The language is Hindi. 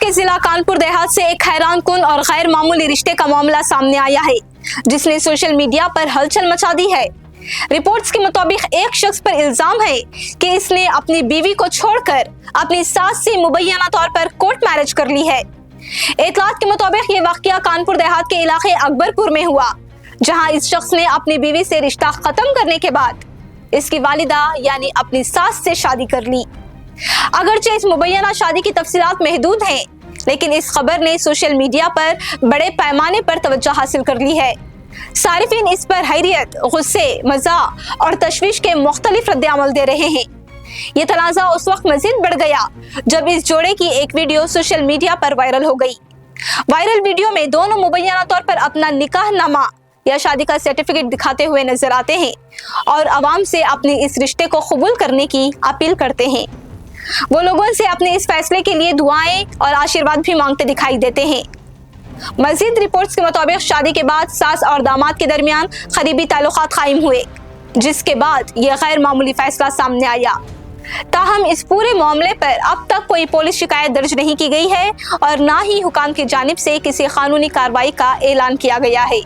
के जिला कानपुर देहात से एक हैरानकुन और गैर मामूली रिश्ते का मामला सामने आया है, जिसने सोशल मीडिया पर हलचल मचा दी है। रिपोर्ट्स के मुताबिक एक शख्स पर इल्जाम है कि इसने अपनी बीवी को छोड़कर अपनी सास से मुबैना तौर पर कोर्ट मैरिज कर ली है। इतलात के मुताबिक ये वाकया कानपुर देहात के इलाके अकबरपुर में हुआ, जहां इस शख्स ने अपनी बीवी से रिश्ता खत्म करने के बाद इसकी वालिदा यानी अपनी सास से शादी कर ली। अगरचे इस मुबैना शादी की तफसीलात महदूद हैं, लेकिन इस खबर ने सोशल मीडिया पर बड़े पैमाने पर तवज्जो हासिल कर ली है। सारिफीन इस पर हैरियत, गुस्से, मज़ाक और तशवीश के मुख्तलिफ रद्द-ए-अमल दे रहे हैं। ये तनाज़ा उस वक्त मजीद बढ़ गया जब इस जोड़े की एक वीडियो सोशल मीडिया पर वायरल हो गई। वायरल वीडियो में दोनों मुबैना तौर पर अपना निकाहनामा या शादी का सर्टिफिकेट दिखाते हुए नजर आते हैं और आवाम से अपने इस रिश्ते को कबूल करने की अपील करते हैं। वो लोगों से अपने इस फैसले के लिए दुआएं और आशीर्वाद भी मांगते दिखाई देते हैं। मजीद रिपोर्ट्स के मुताबिक शादी के बाद सास और दामाद के दरमियान करीबी ताल्लुकात कायम हुए, जिसके बाद यह गैर मामूली फैसला सामने आया। ताहम इस पूरे मामले पर अब तक कोई पुलिस शिकायत दर्ज नहीं की गई है और ना ही हुकाम की जानिब से किसी कानूनी कार्रवाई का ऐलान किया गया है।